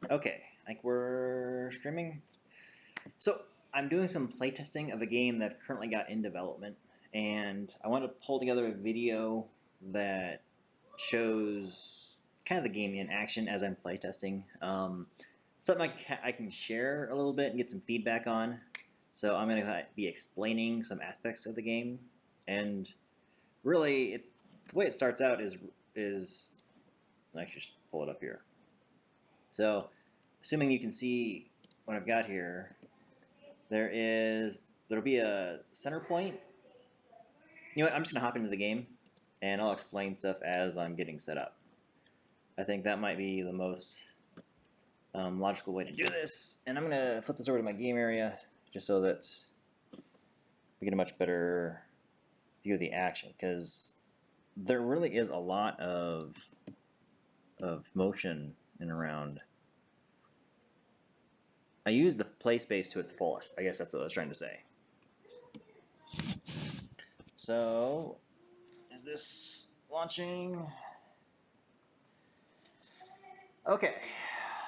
Okay, like we're streaming. So I'm doing some playtesting of a game that I've currently got in development, and I want to pull together a video that shows kind of the game in action as I'm playtesting. Something I can share a little bit and get some feedback on. So I'm going to be explaining some aspects of the game, and really, the way it starts out is I should just pull it up here. So, assuming you can see what I've got here, there'll be a center point. You know what? I'm just gonna hop into the game, and I'll explain stuff as I'm getting set up. I think that might be the most logical way to do this. And I'm gonna flip this over to my game area just so that we get a much better view of the action, because there really is a lot of motion in around. I use the play space to its fullest. I guess that's what I was trying to say. So, is this launching? Okay,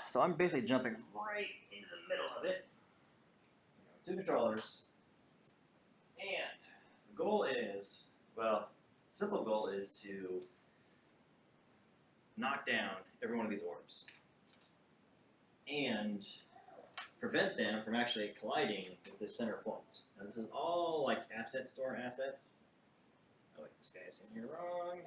so I'm basically jumping right into the middle of it. Two controllers. And the goal is, well, simple goal is to knock down every one of these orbs. And prevent them from actually colliding with this center point. Now this is all like asset store assets. Oh wait, this guy's in here wrong.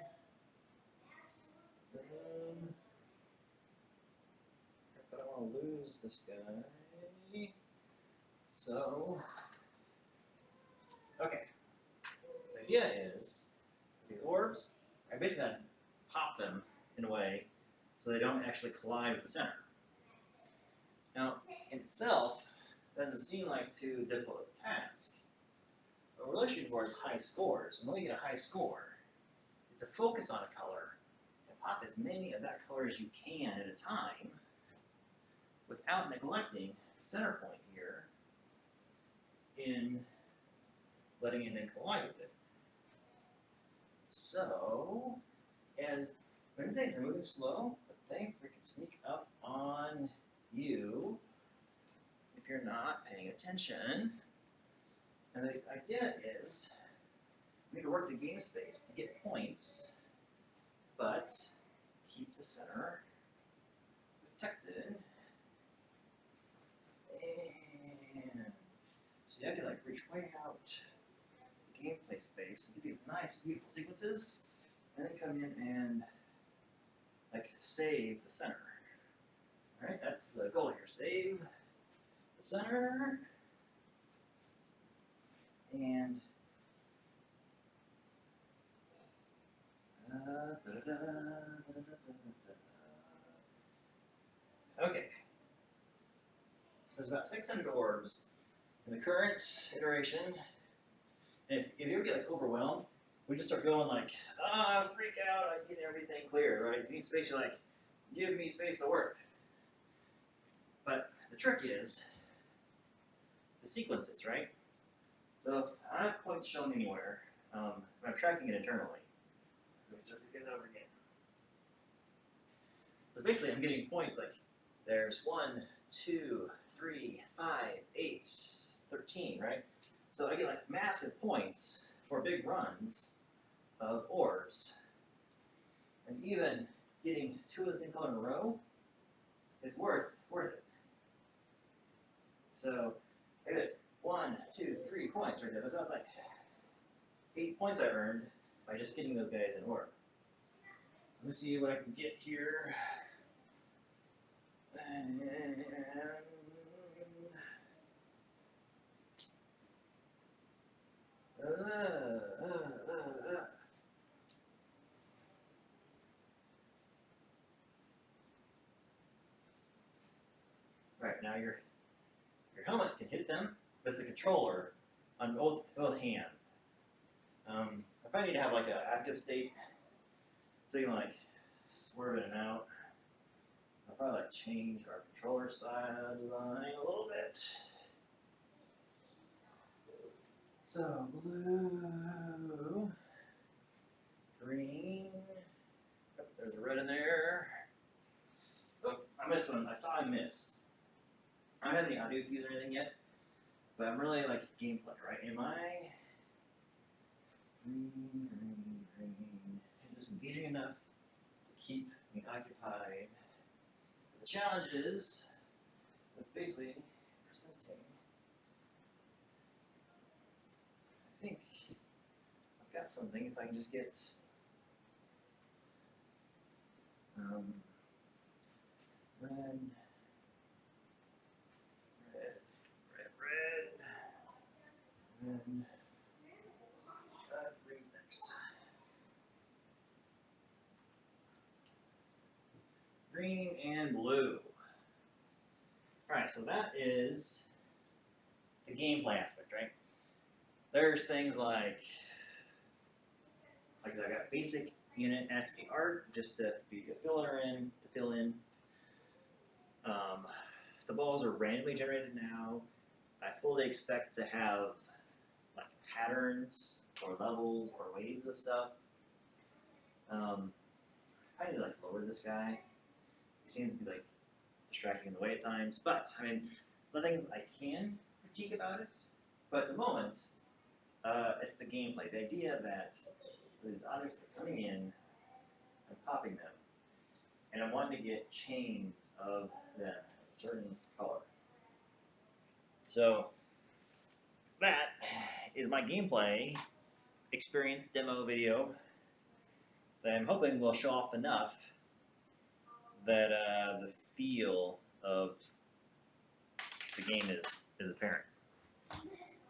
But I want to lose this guy. So, okay. The idea is, these orbs, I basically got to pop them in a way so they don't actually collide with the center. Now, in itself, that doesn't seem like too difficult of a task. What we're really shooting for is high scores, and the way you get a high score is to focus on a color and pop as many of that color as you can at a time without neglecting the center point here in letting anything collide with it. So, when things are moving slow, the thing freaking sneak up on you if you're not paying attention. And the idea is, we need to work the game space to get points, but keep the center protected. And so you have to like reach way out the gameplay space and get these nice, beautiful sequences, and then come in and like save the center. All right, that's the goal here. Save the center, and okay. So there's about 600 orbs in the current iteration. And if you ever get like overwhelmed, we just start going like, freak out, I get everything clear, right? If you need space, you're like, give me space to work. But the trick is the sequences, right? So if I don't have points shown anywhere, I'm tracking it internally. Let me start these guys over again. So basically, I'm getting points like there's 1, 2, 3, 5, 8, 13, right? So I get like massive points for big runs of orbs. And even getting 2 of the same color in a row is worth it. So I get 1, 2, 3 points right there. So that's like 8 points I earned by just getting those guys in orb. So let me see what I can get here. And right, now your helmet can hit them with the controller on both hands. I probably need to have like an active state so you can like swerve in and out. I'll probably like change our controller style design a little bit. So blue, green. Oh, there's a red in there. Oh, I'm missed one. I saw I miss. I don't have any audio cues or anything yet, but I'm really like gameplay, right? Am I green? Is this engaging enough to keep me occupied? The challenge is that's basically presenting. I think I've got something if I can just get red, green's next. Green and blue. Alright, so that is the gameplay aspect, right? There's things like I got basic unit ASCII art just to be a fill in. The balls are randomly generated now. I fully expect to have like patterns or levels or waves of stuff. I need to like lower this guy. He seems to be like distracting in the way at times, but I mean, the things I can critique about it, but at the moment, it's the gameplay. The idea that these objects are coming in and popping them, and I want to get chains of them in a certain color. So that is my gameplay experience demo video that I'm hoping will show off enough that the feel of the game is apparent.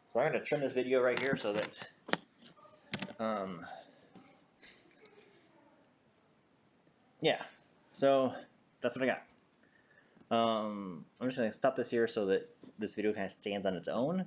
So I'm going to trim this video right here so that yeah, so that's what I got. I'm just going to stop this here so that this video kind of stands on its own.